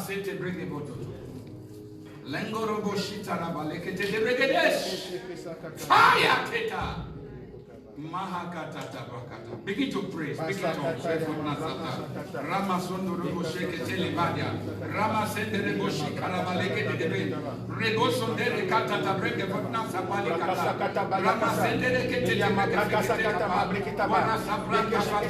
sete brege boto. Lengoro boshita rabaleke te bregedesh. Fire teta. Mahakatata bakata. Begin to praise. Begin to pray for Nasata. Rama sondo robo sheke telebadia. Rama sende rebo shikarabaleke de debe. Rebo sondere katata brege botna sapali kata. Rama sende reke te brege wana sabraka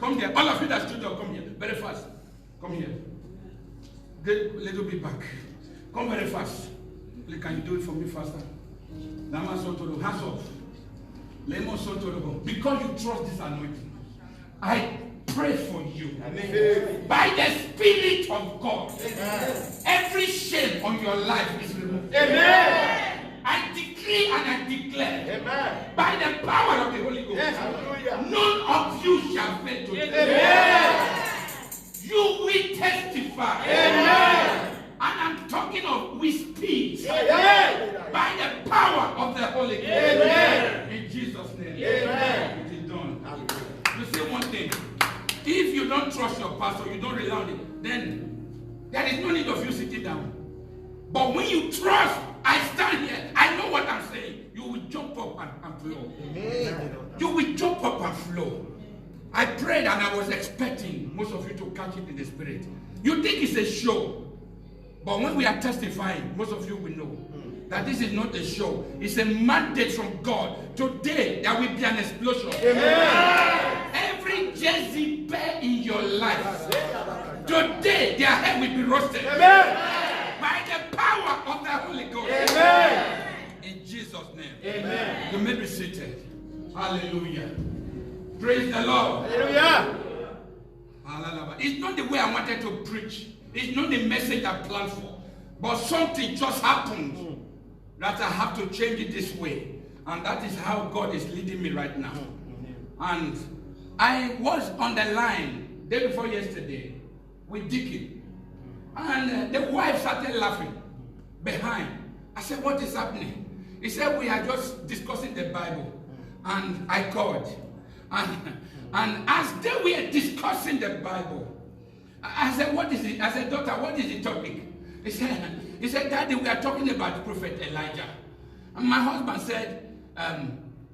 Come here. All of you that stood up, come here. Very fast. Come here. Get a little bit back. Come very fast. Can you do it for me faster? Hands off. Because you trust this anointing, I pray for you. Amen. By the Spirit of God, every shame on your life is removed. Amen. I decree and I declare, amen, by the power of the Holy Ghost, yes, none of you shall fail today. Amen. You will testify. Amen. And I'm talking of with speed. Amen. By the power of the Holy Ghost. Amen. In Jesus' name. Amen. It is done. Amen. You see one thing. If you don't trust your pastor, you don't rely on it, then there is no need of you sitting down. But when you trust, I stand here, I know what I'm saying, you will jump up and flow. Amen. You will jump up and flow. I prayed and I was expecting most of you to catch it in the spirit. You think it's a show, but when we are testifying, most of you will know that this is not a show. It's a mandate from God. Today, there will be an explosion. Amen. Every Jezebel in your life, today, their head will be roasted. Amen. By the power of the Holy Ghost. Amen. In Jesus' name. Amen. You may be seated. Hallelujah. Praise the Lord. Hallelujah. It's not the way I wanted to preach. It's not the message I planned for. But something just happened that I have to change it this way. And that is how God is leading me right now. And I was on the line day before yesterday with Deacon. And the wife started laughing behind. I said, what is happening? He said, we are just discussing the Bible. And I called. And as they were discussing the Bible, I said, what is it? I said, daughter, what is the topic? He said, Daddy, we are talking about Prophet Elijah. And my husband said,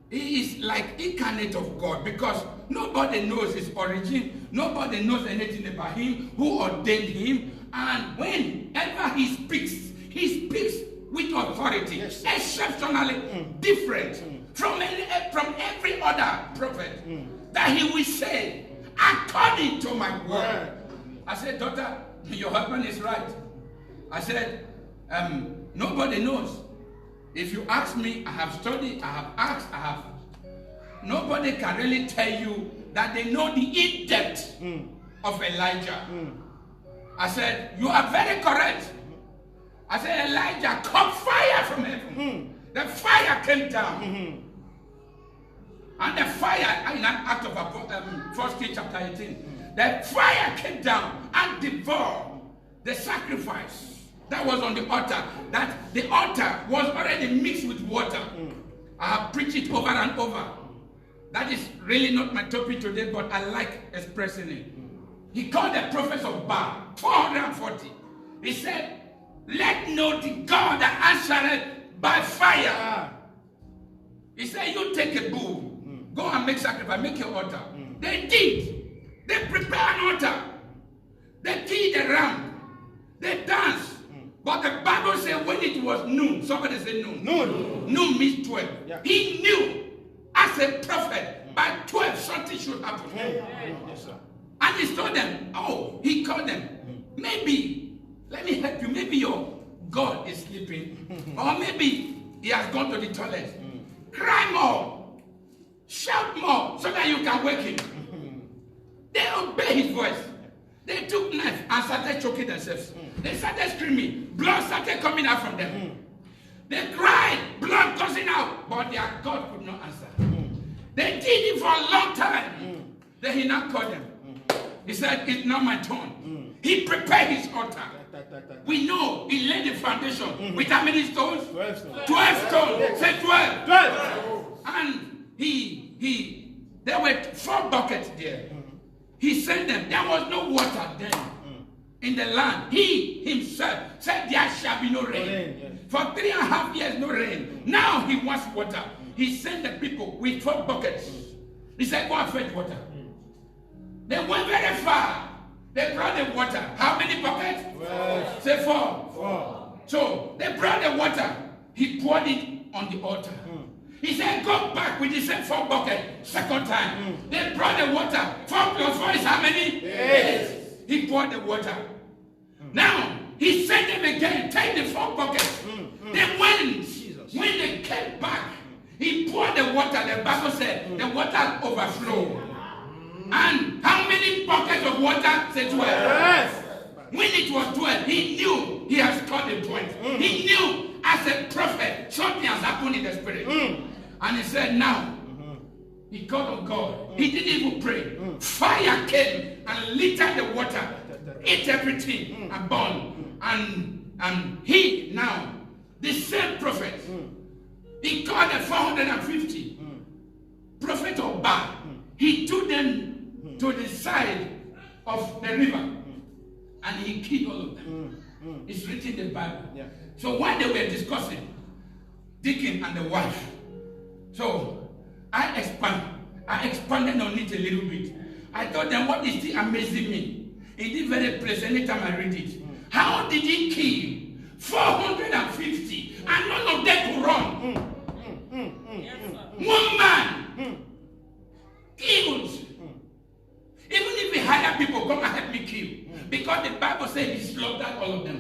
he is like incarnate of God, because nobody knows his origin. Nobody knows anything about him, who ordained him. And whenever he speaks with authority, exceptionally different from every other prophet, that he will say, according to my word. I said, daughter, your husband is right. I said, nobody knows. If you ask me, I have studied, I have asked, nobody can really tell you that they know the in-depth of Elijah. I said, you are very correct. I said, Elijah caught fire from heaven. The fire came down. And the fire, in an act of 1 Kings chapter 18, the fire came down and devoured the sacrifice that was on the altar. That the altar was already mixed with water. I have preached it over and over. That is really not my topic today, but I like expressing it. He called the prophets of Baal, 440. He said, let know the God that answered by fire. He said, you take a bull, go and make sacrifice, make your altar. They did. They prepared an altar. They killed the ram. They danced. But the Bible said when it was noon, somebody said noon. Noon means 12. Yeah. He knew as a prophet by 12 something should happen. Yes, sir. And he told them, he called them. Maybe, let me help you, maybe your God is sleeping. Or maybe he has gone to the toilet. Cry more. Shout more so that you can wake him. They obey his voice. They took knife and started choking themselves. They started screaming. Blood started coming out from them. They cried, blood coursing out, but their God could not answer. They did it for a long time. Then he now called them. He said, it's not my turn. He prepared his altar. We know he laid the foundation with how many stones? 12 stones. 12 stones. Say 12. 12. And there were 4 buckets there. He sent them. There was no water then in the land. He himself said there shall be no rain. For 3.5 years, no rain. Now he wants water. He sent the people with 4 buckets. He said, go and fetch water. They went very far. They brought the water. How many buckets? 12. Say 4. So they brought the water. He poured it on the altar. He said, go back with the same 4 buckets. Second time. They brought the water. 4 plus 4 is how many? 8. He poured the water. Now, he sent them again. Take the 4 buckets. Then when they came back, he poured the water. The Bible said the water overflowed. And how many buckets of water? Say 12. Yes. When it was 12, he knew he has scored a point. He knew as a prophet, something has happened in the spirit. And he said, now, he called on God. He didn't even pray. Fire came and littered the water, ate everything and burned. And he now, the same prophet, he called the 450 prophet of Baal. He took them to the side of the river and he killed all of them. It's written in the Bible. Yeah. So while they were discussing, Deacon and the wife, so I expanded on it a little bit. I told them what is still amazing me in this very place anytime I read it. How did he kill 450, and none of them could run. One man killed. Even if he hired people, come and help me kill. Because the Bible says he slaughtered all of them.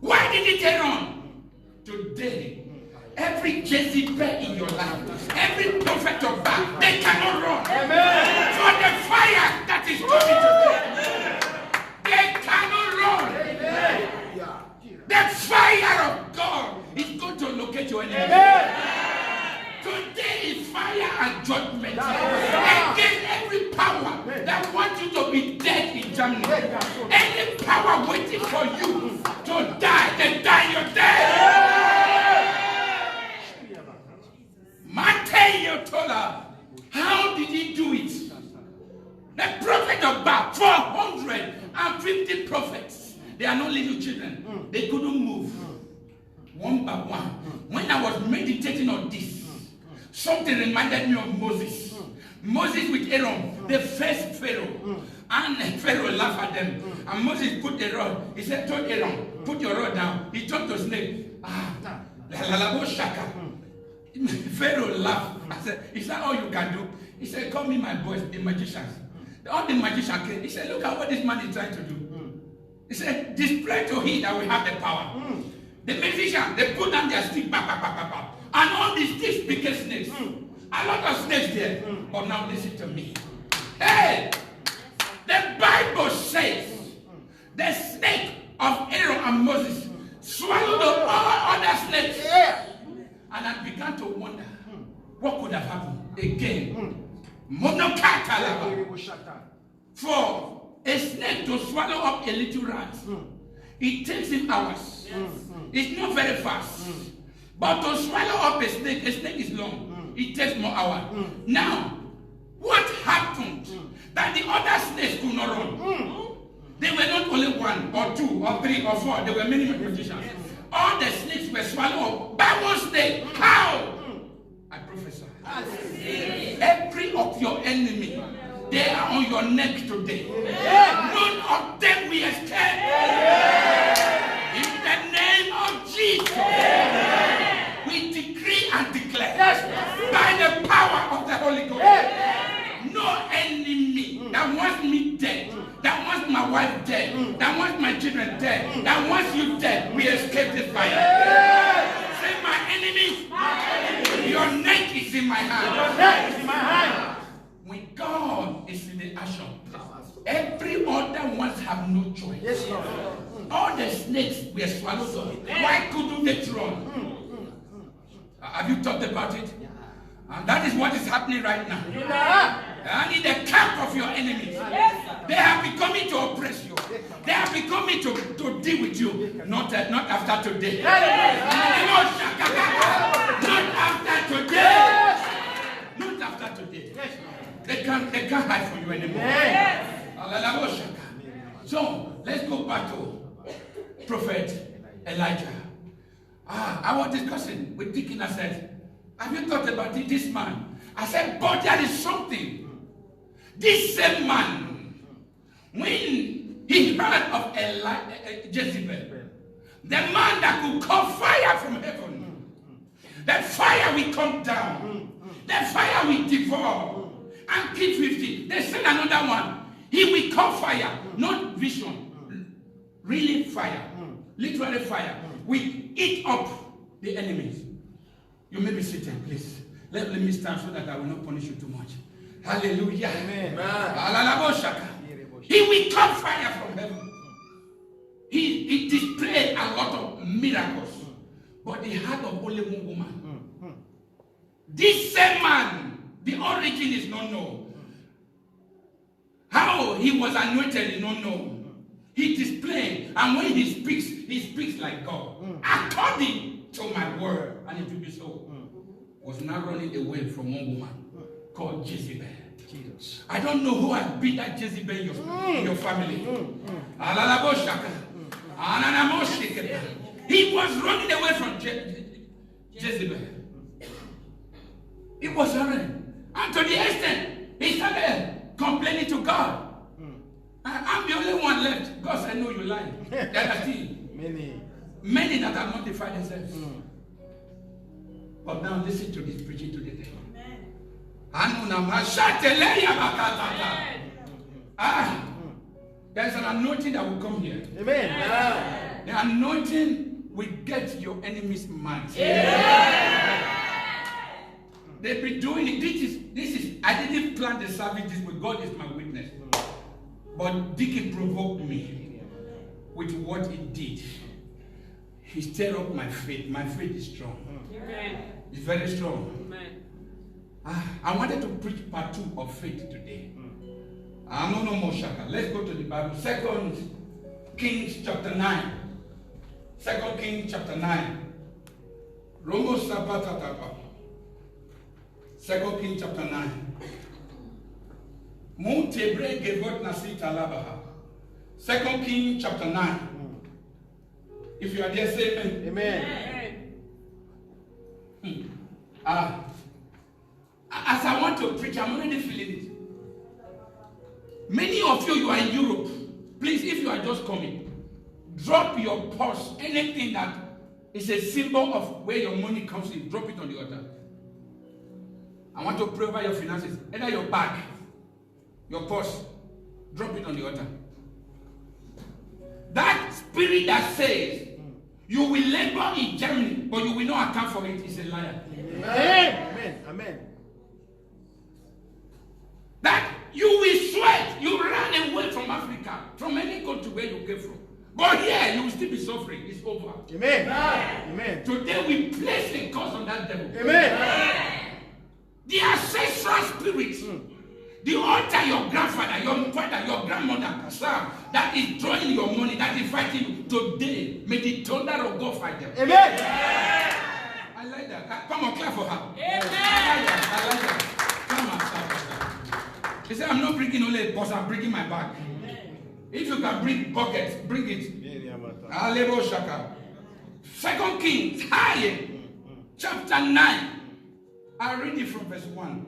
Why did he run? Today, every Jezebel in your life, every prophet of Baal, they cannot run. Amen. For the fire that is coming to them, they cannot run. Amen. The fire of God is going to locate your enemy. Amen. Today is fire and judgment against every power that wants you to be dead in Germany. Any power waiting for you to die, they die your death. Matthew told her, how did he do it? The prophet of Baal, 450 prophets. They are not little children. They couldn't move. One by one. When I was meditating on this, something reminded me of Moses. Moses with Aaron, the first Pharaoh. And Pharaoh laughed at them. And Moses put the rod. He said, told Aaron, put your rod down. He turned to snake. Pharaoh laughed. I said, is that all you can do? He said, call me my boys, the magicians. All the magicians came. He said, look at what this man is trying to do. He said, display to him that we have the power. The magicians, they put down their stick, and all these sticks became snakes. A lot of snakes there. But now listen to me. Hey, the Bible says the snake of Aaron and Moses swallowed up all other snakes. And I began to wonder, what could have happened again? For a snake to swallow up a little rat, it takes him hours. It's not very fast. But to swallow up a snake is long. It takes more hours. Now, what happened that the other snakes could not run? They were not only one or two or three or four. There were many magicians. All the snakes were swallowed up by one snake. How? I prophesy. Every of your enemy, they are on your neck today. None of them will escape. In the name of Jesus, we decree and declare by the power of the Holy Ghost, no enemy that wants me dead, that wants my wife dead, that wants my children dead, that wants you dead, we escape this fire. Say, my enemy, your neck is in my hand. Your neck is in my hand. When God is in the action, every other ones have no choice. Yes, Lord. All the snakes were swallowed up. Why couldn't they run? Have you thought about it? And that is what is happening right now. And in the camp of your enemies, they have been coming to oppress you. They have been coming to deal with you. Not after today. Not after today. Not after today. They can't hide from you anymore. So let's go back to Prophet Elijah. I was discussing with Deacon. I said, have you thought about it, this man? I said, but there is something. This same man, when he heard of Jezebel, the man that could call fire from heaven, that fire will come down, that fire will devour and kill 50. They send another one. He will call fire, not vision, really fire, literally fire. We eat up the enemies. You may be seated, please. Let me stand so that I will not punish you too much. Hallelujah. Amen. He will come fire from heaven. He displayed a lot of miracles. But the heart of only one woman. This same man, the origin is not known. How he was anointed is not known. He displayed, and when he speaks like God. According to my word, and it will be so. Was not running away from one woman called Jezebel. I don't know who has been that Jezebel in your family. He was running away from Jezebel. He was running. And to the extent, he started complaining to God. I'm the only one left. God said, no, you lied. There are still many. Many that have mortified themselves. But now listen to this preaching today. There's an anointing that will come here. Amen. The anointing will get your enemies mad. They've been doing it. This is. I didn't plan the service this way. God is my witness. But Dickie provoked me with what he did. He stirred up my faith. My faith is strong. It's very strong. I wanted to preach part 2 of faith today. No more shaka. Let's go to the Bible. 2 Kings chapter 9. 2 Kings chapter 9. Romos Sapatatapa. 2 Kings chapter 9. Montebre Gevot Nasita Labaha. 2 Kings chapter 9. If you are there, say amen. Amen. As I want to preach, I'm already feeling it. Many of you are in Europe. Please, if you are just coming, drop your purse. Anything that is a symbol of where your money comes in, drop it on the altar. I want to pray over your finances. Either your bag, your purse, drop it on the altar. That spirit that says you will labor in Germany, but you will not account for it, is a liar. Amen. That you will sweat, you run away from Africa, from any country where you came from. But here, you will still be suffering. It's over. Amen. Today, we place a curse on that devil. Amen. The ancestral spirits, the altar your grandfather, your father, your grandmother, sir, that is drawing your money, that is fighting you. Today, may the thunder of God fight them. Amen. I like that. Come on, clap for her. Amen. I like that. Come on, clap for her. He said, I'm not bringing only a bus, I'm bringing my bag. If you can bring buckets, bring it. Alebo Shaka. 2 Kings, chapter 9. I'll read it from verse 1.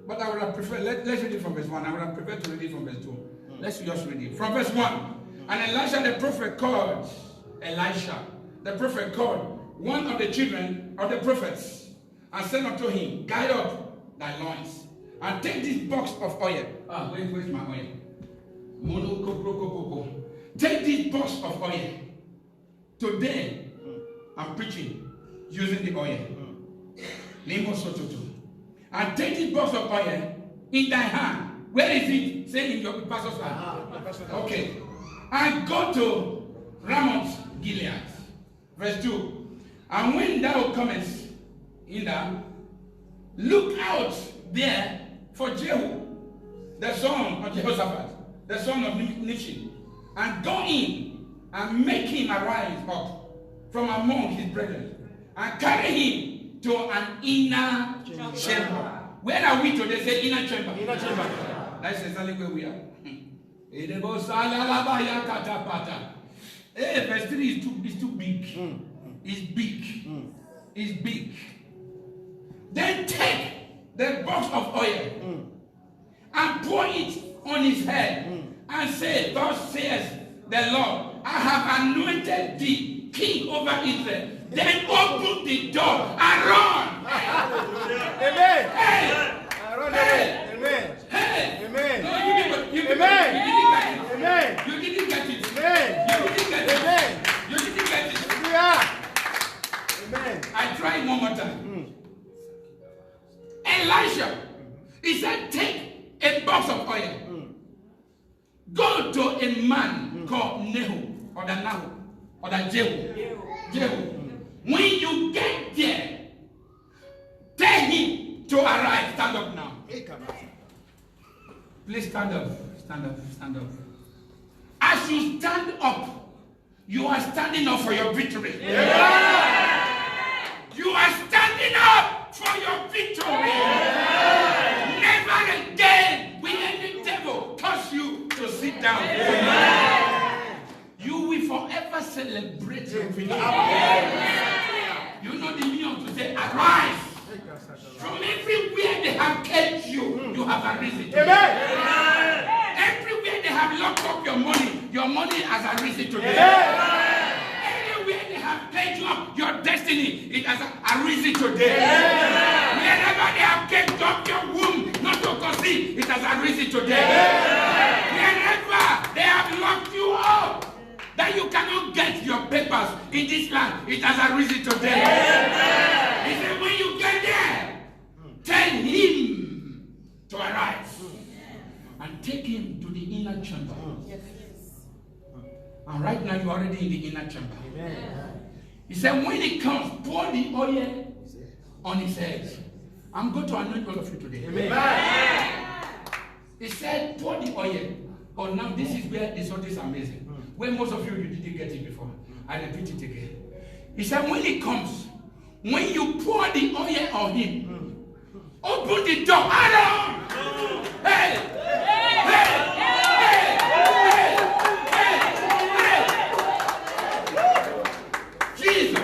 But I would have preferred, let's read it from verse 1. I would have preferred to read it from verse 2. Let's just read it. From verse 1. And Elisha the prophet called, one of the children of the prophets, and said unto him, Guide up thy loins, and take this box of oil. Where's my oil? Take this box of oil. Today, I'm preaching using the oil. And take this box of oil in thy hand. Where is it? Say in your pastor's hand. Okay. And go to Ramoth Gilead. Verse 2. And when thou comest in there, look out there for Jehu, the son of Jehoshaphat, the son of Nishin, and go in and make him arise up from among his brethren, and carry him to an inner chamber. Where are we today? Say inner chamber. Inner chamber. That's exactly where we are. Verse 3 is too big. It's big. It's big. Then take the box of oil and pour it on his head and say, Thus says the Lord, I have anointed thee king over Israel. Then open the door and run. Amen. Hey. Run Hey. away. Amen. Hey. Amen. No, you didn't Amen. get it. You didn't get it. Amen. You didn't get it. Amen. You didn't get it. Hallelujah. Amen. I try one more time. Elisha, he said, take a box of oil. Go to a man called Nehu, or the Jehu. When you get there, tell him to arise. Stand up now. Please stand up. Stand up. Stand up. As you stand up, you are standing up for your victory. You are standing up for your victory. Never again will any devil cause you to sit down. You will forever celebrate your victory. You know the meaning to say, arise. From everywhere they have kept you, you have arisen. Everywhere they have locked up your money has arisen today. Anywhere they have caged up your destiny, it has arisen today. Wherever they have caged up your womb not to conceive, it has arisen today. Wherever they have locked you up, that you cannot get your papers in this land, it has arisen today. He said, when you get there, tell him to arise and take him to the inner chamber. And right now you're already in the inner chamber. He said, when he comes, pour the oil on his head. I'm going to anoint all of you today. He said, pour the oil. Oh, now this is where this is amazing. Where most of you didn't get it before. I repeat it again. He said, when he comes, when you pour the oil on him, open the door. Aaron! Hey! Hey! Jesus!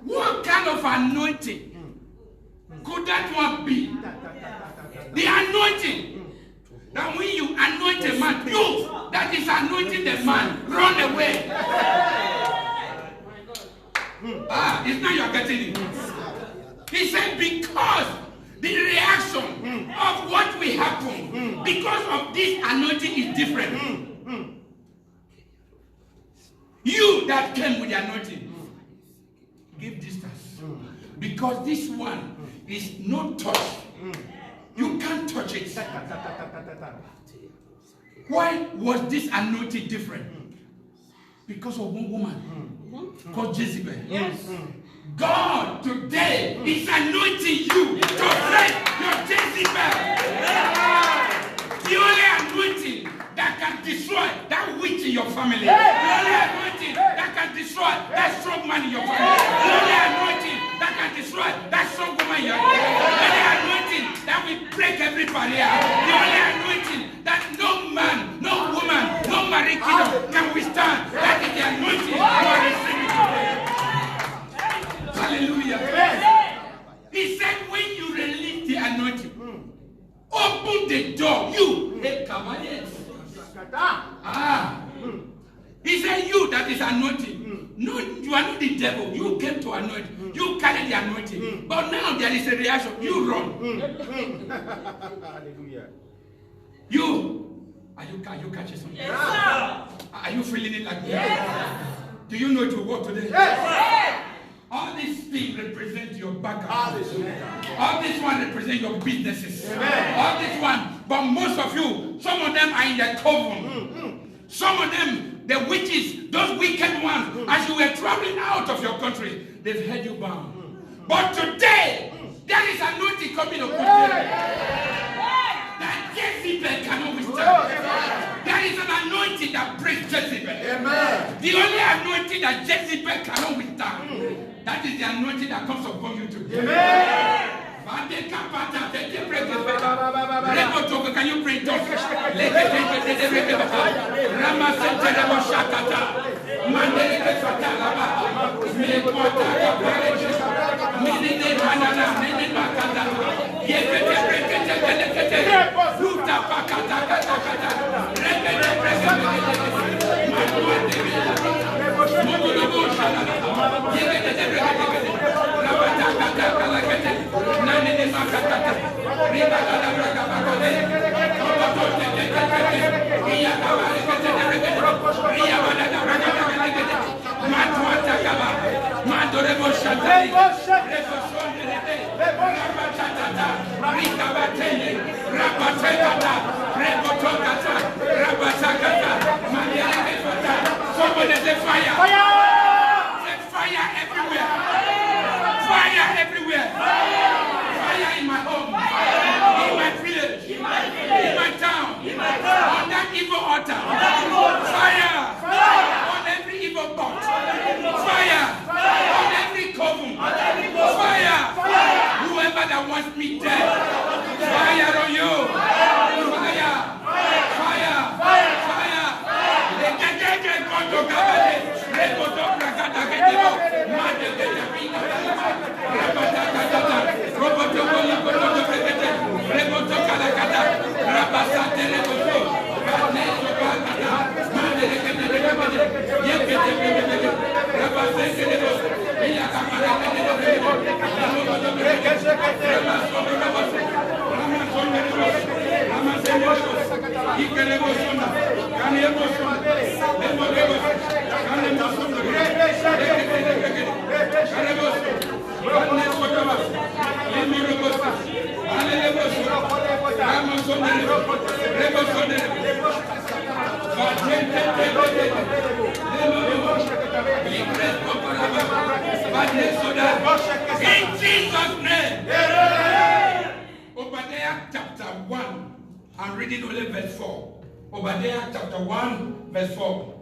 What kind of anointing could that one be? The anointing. That when you anoint a man, you that is anointing the man, run away. It's now you are getting it. He said, because the reaction of what will happen because of this anointing is different. You that came with the anointing, give distance. Because this one is not touched. You can't touch it. Why was this anointing different? Because of one woman called Jezebel. Yes. God today is anointing you to break your Jezebel. The only anointing that can destroy that witch in your family. The only anointing that can destroy that strong man in your family. The only anointing that can destroy that strong woman in your family. The only anointing that will break every barrier. The only anointing that no man, no woman, no married kingdom can withstand. That is the anointing you are receiving today. Hallelujah. He said, when you release the anointing, open the door. You, he said, you that is anointing. No, you are not the devil. You came to anoint. You carry the anointing. But now there is a reaction. You run. Hallelujah. Are you catching something? Yes, sir. Are you feeling it like that? Yes. Do you know it will work today? Yes. All these things represent your background. Hallelujah. All this one represent your businesses. Amen. All this one, but most of you, some of them are in the coven. Some of them, the witches, those wicked ones, as you were traveling out of your country, they've held you bound. But today, there is anointing coming upon you. That Jezebel cannot withstand. There is an anointing that breaks Jezebel. Amen. The only anointing that Jezebel cannot withstand. That is the anointing that comes upon you today. Amen. Can you pray? Somebody say fire. Fire! Say fire everywhere. Fire everywhere. Fire in my home. In my village. In my town. On that evil altar. Fire. On every evil pot. Fire. On every coven. In Jesus' name. Obadiah chapter 1. I'm reading only verse 4. Obadiah chapter 1, verse 4.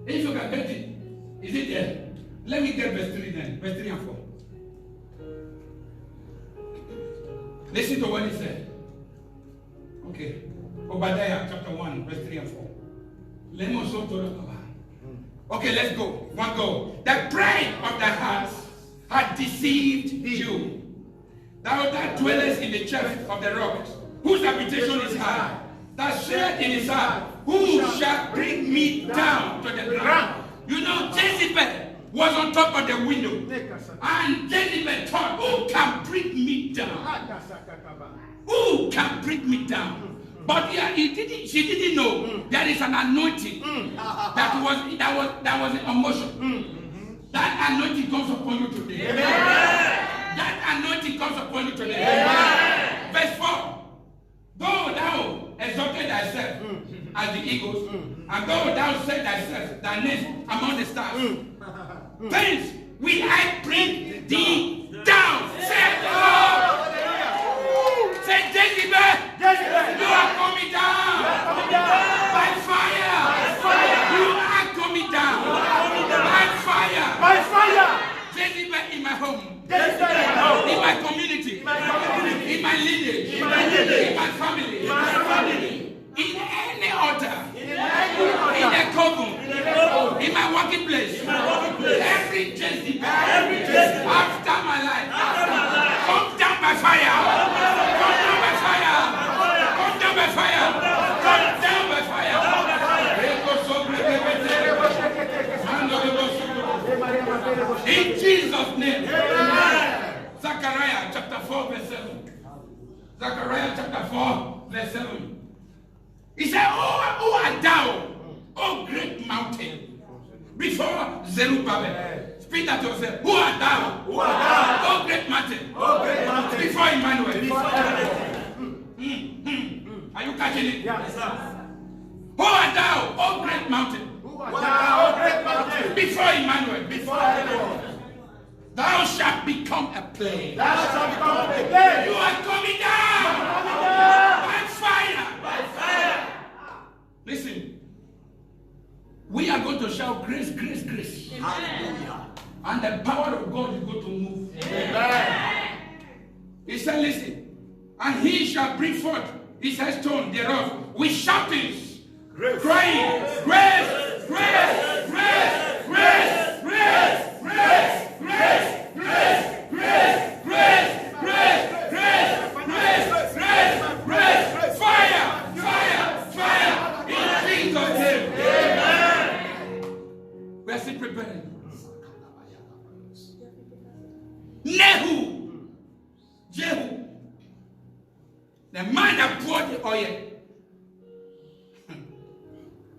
If you can get it, is it there? Let me get verse 3 then. Verse 3 and 4. Listen to what he said. Okay. Obadiah chapter 1, verse 3 and 4. Okay, let's go. One go. The pride of the heart had deceived you. Thou that dwellest in the church of the rock, whose habitation is high, that said in his heart, who shall bring me down to the ground? You know, Jezebel was on top of the window. And Jezebel thought, who can bring me down? Who can bring me down? But yeah, she didn't know there is an anointing that was in motion. That anointing comes upon you today. Amen. That anointing comes upon you today. Amen. Verse 4. Though thou exalted thyself as the eagles, and though thou set thyself thy name among the stars, thence will I bring thee down, said the Lord. Say, Jezebel, you are coming down. By fire. You are coming down. By fire. Jezebel in my home. In my community. In my lineage. In my family. In any altar. In a coven. In my working place. Every Jezebel after my life. Come down by fire. Come down by fire. Come down by fire. Come down by fire. In Jesus' name. Zechariah chapter 4 verse 7. Zechariah chapter 4 verse 7. He said, who art thou, O great mountain, before Zerubbabel? Speak that yourself. Who art thou? O great mountain. Before Emmanuel. Are you catching it? Yes, sir. Who art thou, O great mountain? Before Emmanuel. Thou shalt become a plain. You are coming down. By fire. Listen. We are going to shout grace, grace, grace. Hallelujah. And the power of God is going to move. Amen. He said, listen. And he shall bring forth his stone thereof with shoutings, crying, grace, grace, grace, grace, grace, grace, grace, grace, grace, grace, grace, grace, grace, grace, grace, fire, fire, fire, in Jesus' name. Amen. We are still preparing. Jehu, the man that poured the oil.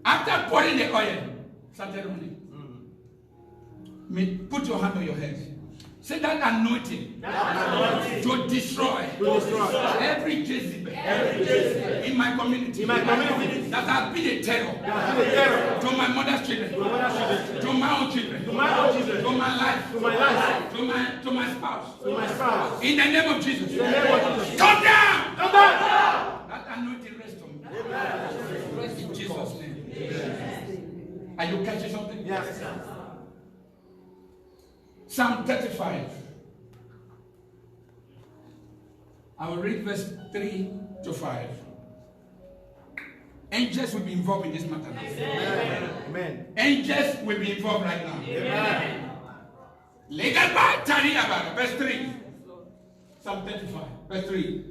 After pouring the oil, started running. Put your hand on your head. Say that anointing to destroy every Jezebel in my community that has been a terror to my mother's children, to my own children, to my life, to my spouse. In the name of Jesus, come down. That anointing rest on me. In Jesus' name. Are you catching something? Yes. Psalm 35. I will read verse 3 to 5. Angels will be involved in this matter. Amen. Angels will be involved right now. Amen. Verse 3. Psalm 35. Verse 3.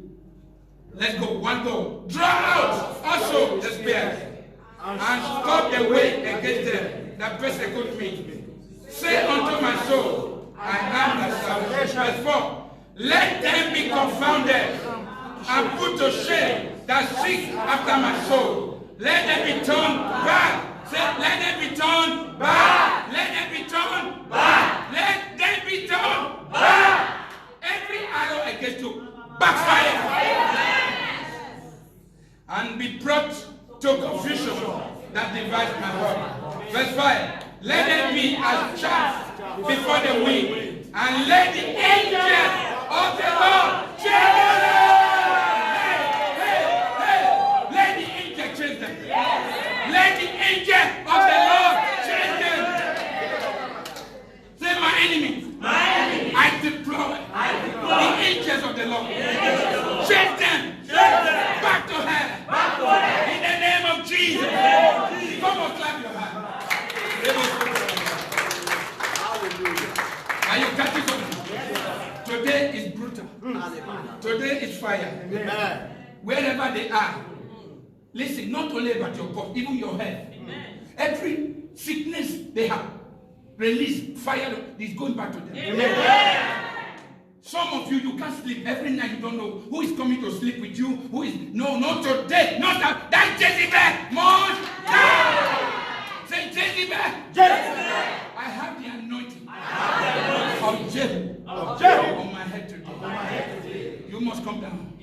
Let's go. One go. Draw out also the spear and stop the way against them that persecute me. Say unto my soul, I am thy salvation. Verse 4. Let them be confounded and put to shame that seek after my soul. Let them be turned back. Say, let them be turned back. Let them be turned back. Let them be turned back. Every arrow against you, backfire. And be brought to confusion that divides my heart. Verse 5. Let them be as chaff before the wind, and let the angel of the Lord chase them. Let the angel chase them. Let the angel of the Lord chase them. Say, my enemy. I deploy the angels of the Lord. Chase them. Back to hell. In the name of Jesus. Come on, clap your hands. Are you catching something? Today is brutal. Today is fire. Wherever they are, listen, not only about your body, even your health. Every sickness they have released, fire is going back to them. Some of you can't sleep every night. You don't know who is coming to sleep with you. Who is not today, not that Jezebel must die. Say Jezebel. I have the anointing of Jehu on my head today. You must come down.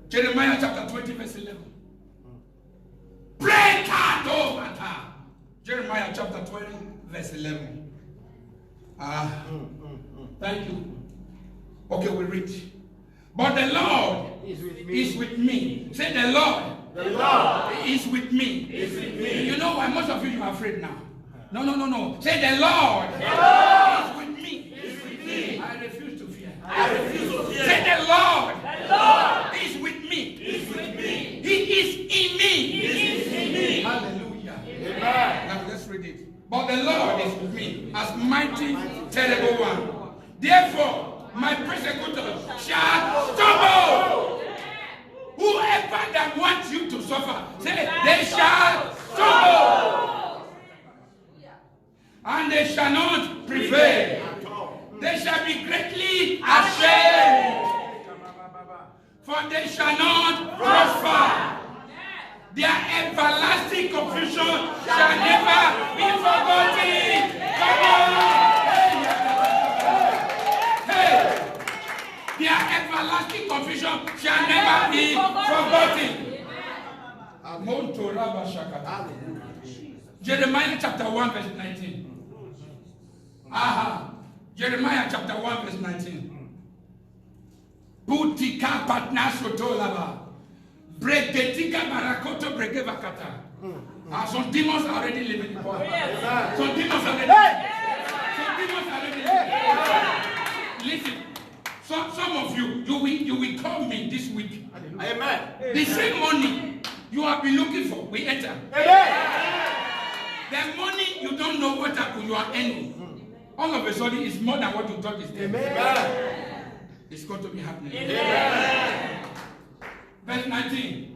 Jeremiah chapter 20 verse 11. Break out over. Jeremiah chapter 20 verse 11. Thank you. Okay, we read. But the Lord is with me. Say the Lord is with me. You know why most of you are afraid now? No. Say the Lord is with me. I refuse to fear. Say the Lord is with me. He is in me. Hallelujah. Now let's read it. But the Lord is with me as mighty, terrible one. Therefore, my persecutors shall stumble. Whoever that wants you to suffer, say, they shall stumble. And they shall not prevail. They shall be greatly ashamed. For they shall not prosper. Their everlasting confusion shall never be forgotten. Come on. Their everlasting confusion shall never be forgotten. Jeremiah chapter 1 verse 19. Jeremiah chapter 1 verse 19. Butika patna sotolaba. Bregetika barakoto bregevakata. Some demons are already living in power. Some demons are already living. Listen. Some of you will call me this week. Amen. The same money you have been looking for, we enter. Amen. The money you don't know what happened, you are earning. All of a sudden, it's more than what you thought is there. Amen. It's going to be happening. Amen. Verse 19.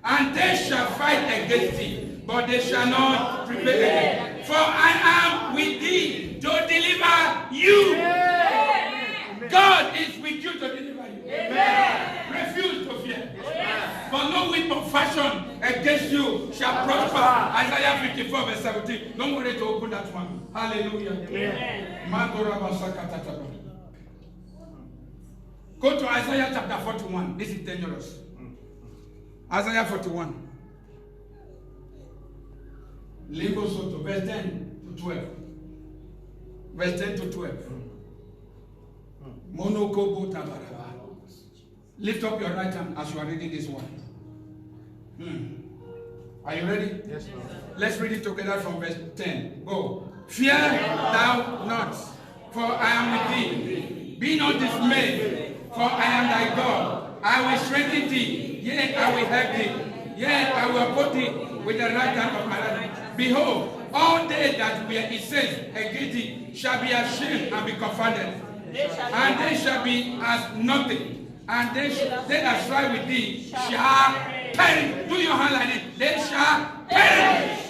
And they shall fight against thee, but they shall not prevail. For I am with thee to deliver you. Amen. God is with you to deliver you. Amen. Refuse to fear. Yes. For no weapon fashioned against you shall prosper. Isaiah 54 verse 17. Don't worry to open that one. Hallelujah. Amen. Go to Isaiah chapter 41. This is dangerous. Isaiah 41. Lego Soto, verse 10 to 12. Verse 10 to 12. Monoko Tabaraba. Lift up your right hand as you are reading this one. Are you ready? Yes, Lord. Let's read it together from verse 10. Go. Fear thou not, for I am with thee. Be not dismayed, for I am thy God. I will strengthen thee, yea, I will help thee. Yea, I will uphold thee with the right hand of my right. Behold, all they that were incensed against thee shall be ashamed and be confounded. And they shall be as nothing. And they that strive with thee shall perish. Do your hand like this. They shall perish.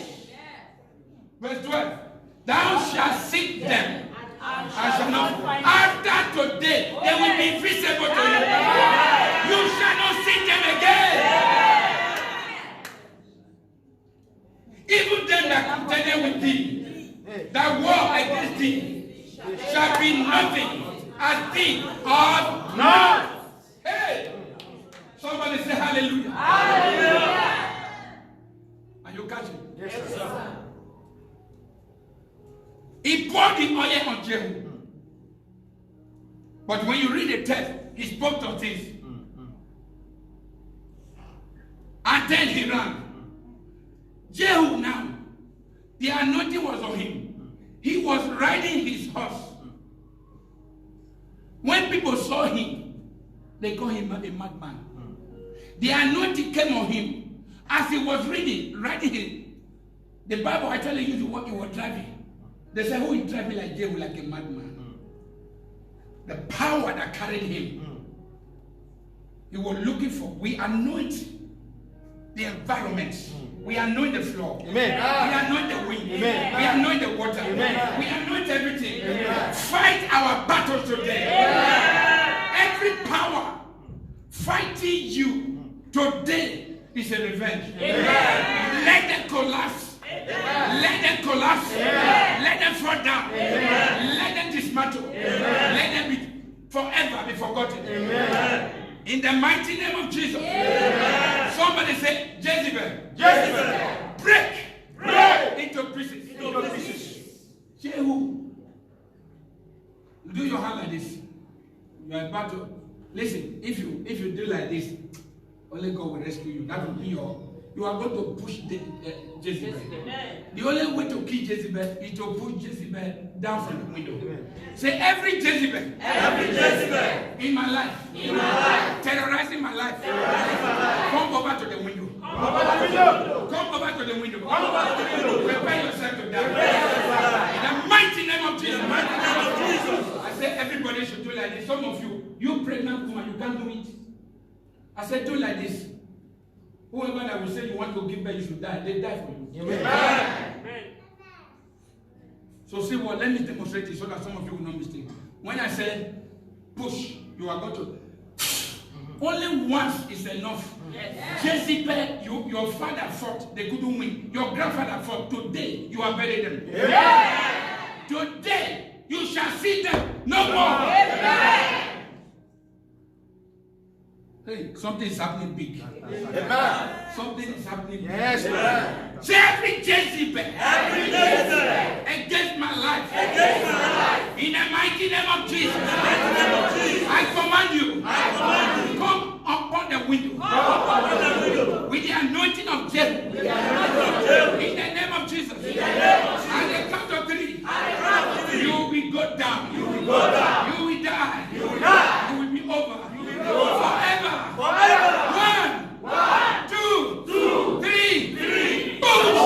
Verse 12. Thou shalt seek them and shall not. will be visible to you. You shall not see them again. Even them that contended with thee, that war against thee, shall be nothing as thee of not. Hey! Somebody say hallelujah. Hallelujah. Are you catching? Yes, sir. He poured the oil on Jehu. But when you read the text, he spoke to things. And then he ran. Jehu now, the anointing was on him. He was riding his horse. When people saw him, they called him a madman. The anointing came on him as he was riding him. The Bible actually used what he was driving. They said, who is driving like Jehu, like a madman? The power that carried him. He was looking for. We anoint the environment. We anoint the floor. Amen. We anoint the wind. Amen. We anoint the water. Amen. We anoint everything. Amen. Fight our battles today. Every power fighting you today is a revenge. Let them collapse. Let them collapse. Let them fall down. Let them dismantle. Let them be forever be forgotten. In the mighty name of Jesus. Somebody say, Jezebel. Break into pieces. Jehu. Do your hand like this. You are about to listen. If you do like this, only God will rescue you. That will be you are going to push Jezebel. The only way to kill Jezebel is to push Jezebel down from the window. Say, every Jezebel in my life, terrorizing my life, come over to the window. Come over to the window. Prepare yourself to die. In the mighty name of Jesus. I said everybody should do like this. Some of you pregnant woman, you can't do it. I said do like this. Whoever that will say you want to give birth, you should die. They die for you. Amen. So see what? Let me demonstrate it so that some of you will not mistake. When I say push, you are going to. Only once is enough. Jezebel, your father fought, they couldn't win. Your grandfather fought. Today, you are buried them. Today, you shall see them no more. Hey, something is happening big. Something is happening big. Yes, Say every Jezebel against my life. In the mighty name of Jesus. I command you. Come upon the window. With the anointing of Jehu. In the name of Jesus. At the count of 3. You will go down. You will die. You will be over. Forever. 1, 2, 3. Boom.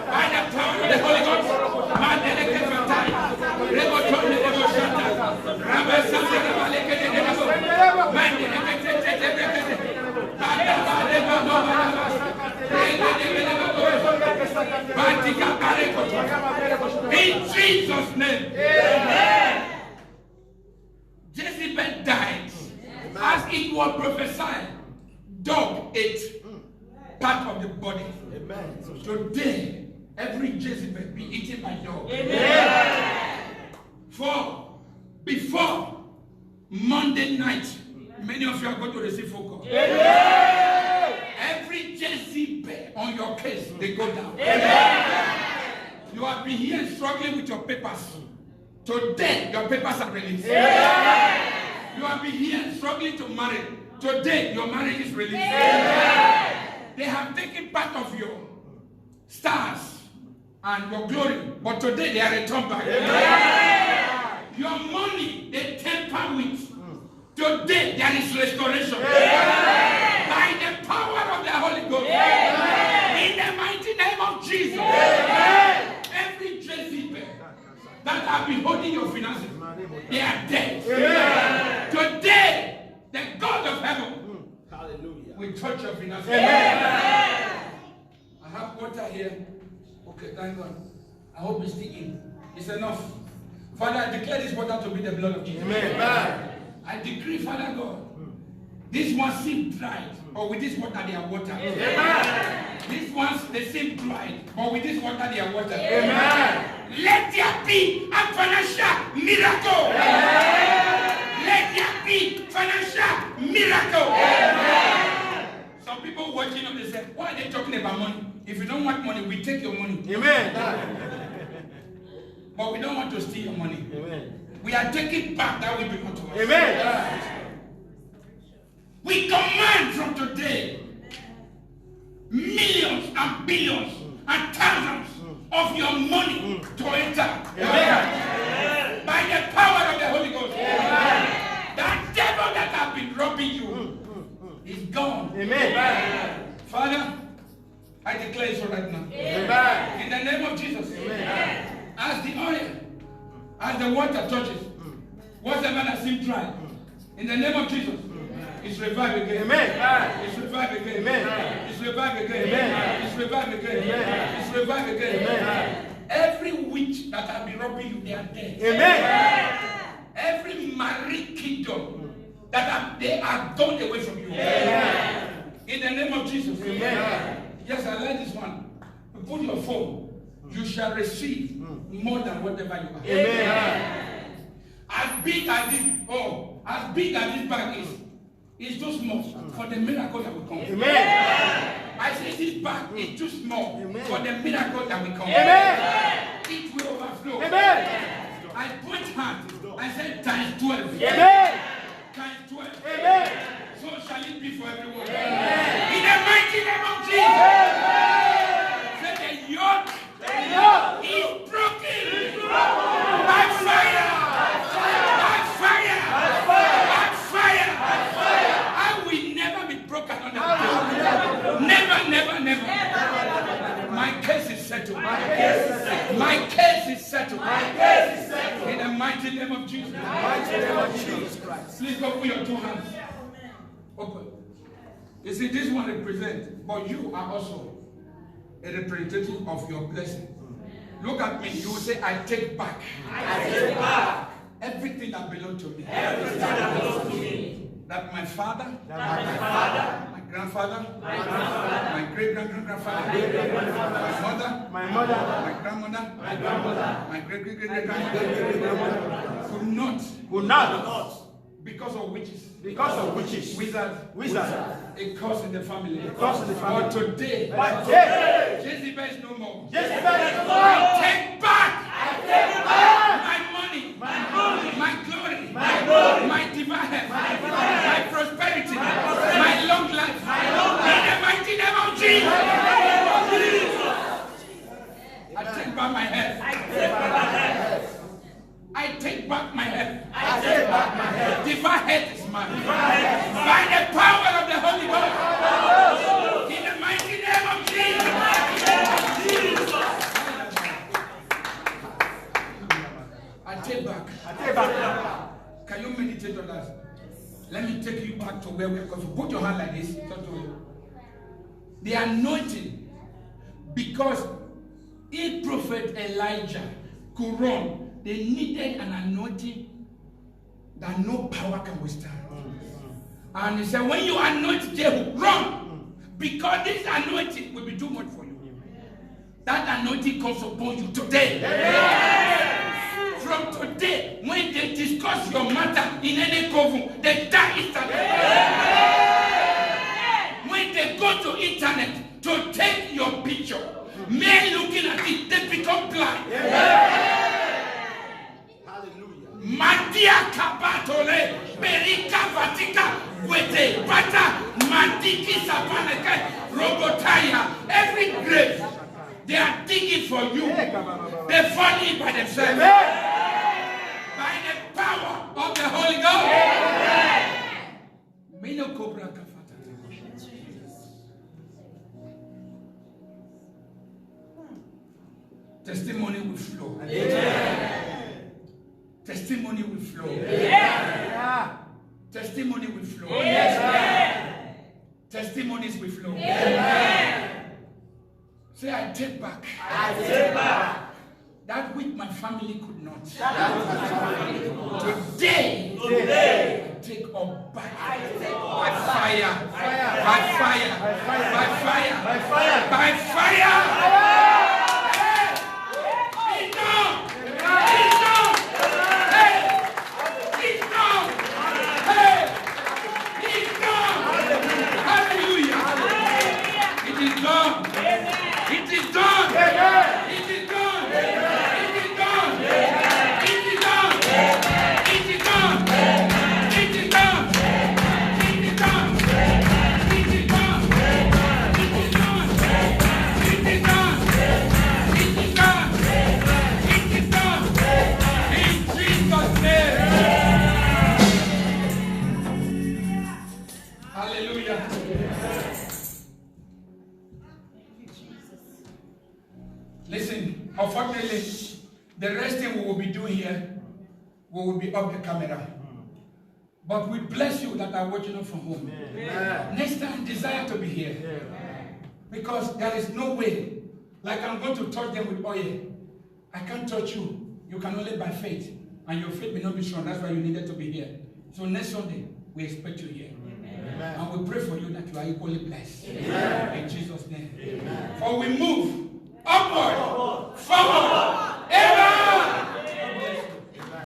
By the power of the Holy Ghost, in Jesus' name. Amen. Jezebel died as it was prophesied. Dog ate part of the body. Amen. So today, every Jezebel be eaten by dog. Amen. For before Monday night, many of you are going to receive phone call. Amen. Every Jezebel on your case, they go down. Amen. You have been here struggling with your papers. Today, your papers are released. Amen. You have been here struggling to marry. Today, your marriage is released. Amen. They have taken part of your stars and your glory, but today they are returned back. Amen. Your money today there is restoration. By the power of the Holy Ghost. In the mighty name of Jesus. Every Jezebel that have been holding your finances, they are dead. Today, the God of heaven will touch your finances. I have water here. Okay, thank God. I hope it's still in. It's enough. Father, I declare this water to be the blood of Jesus. I decree, Father God, this one seem dried, but with this water they are water. These ones, they seem dried, but with this water they are water. Let there be a financial miracle. Let there be financial miracle. Some people watching them, they say, why are they talking about money? If you don't want money, we take your money. But we don't want to steal your money. We are taking back that we belong to us. We command from today millions and billions and thousands of your money to enter. By the power of the Holy Ghost. That devil that has been robbing you is gone. Father, I declare it right now. In the name of Jesus. As the oil, as the water touches, whatever that seems dry, in the name of Jesus, it's revived again. It's revived again. It's revived again. It's revived again. It's revived again. Every witch that has been robbing you, they are dead. Every married kingdom that they are gone away from you. In the name of Jesus. Yes, I like this one. Put your phone. You shall receive more than whatever you are. As big as this bag is, it's too small for the miracle that will come. I say this bag is too small for the miracle that will come. It will overflow. I put hand. I said times 12. Times 12. So shall it be for everyone. In the mighty name of Jesus. Say the yoke is broken. By fire. By fire. By fire. I will never be broken on the Never, never, never. My case is settled. My case is settled. In the mighty name of Jesus. Christ. Please open your two hands. Open. You see, this one represents, but you are also a representative of your blessing. Look at me. You will say, I take back. I take back everything that belongs to me. Everything that belongs to me. That my father, my grandfather, my great-great-grandfather, my mother, my grandmother, my great-great-great-grandmother could not. Because of witches. Wizards. A curse in the family. But today, Jezebel is no more. I take back my money, my glory, my divine health, my prosperity, my long life. In the mighty name of Jesus. I take back my health. I take back my health. Divine health is mine. By the power of the Holy Ghost. In the mighty name of Jesus. I take back. Can you meditate on that? Let me take you back to where we are going. Put your hand like this. The anointing. Because if Prophet Elijah could run, they needed an anointing that no power can withstand. And he said, when you anoint Jehu, run. Because this anointing will be too much for you. That anointing comes upon you today. From today, when they discuss your matter in any coven, they die instantly. When they go to internet to take your picture, men looking at it, they become blind. Mandia kabatole, berika vatika, wete, bata, mandiki sapaneke, robotaya. Every grave, they are digging for you. They fall in by themselves. By the power of the Holy Ghost. testimony will flow. Yeah. Testimony will flow. Testimonies will flow. Say, I take back. I take back That which my family could not. Today, I take all back. By fire. By fire. By fire. by fire, By fire. Hey! It's done. It's done. Hey! It's done. Hey! It's done. Hallelujah. It is done. It is done. It is done. It is done. It is done. It is done. It is done. It is done. It is done. It is done. It is done. It is done. It is done. In Jesus' name. Hallelujah. Listen, unfortunately, the rest thing we will be doing here, we will be off the camera. But we bless you that are watching us from home. Next time, desire to be here. Because there is no way, like I'm going to touch them with oil. I can't touch you. You can only by faith. And your faith may not be strong. That's why you needed to be here. So next Sunday, we expect you here. And we pray for you that you are equally blessed. In Jesus' name. For we move upward, forward,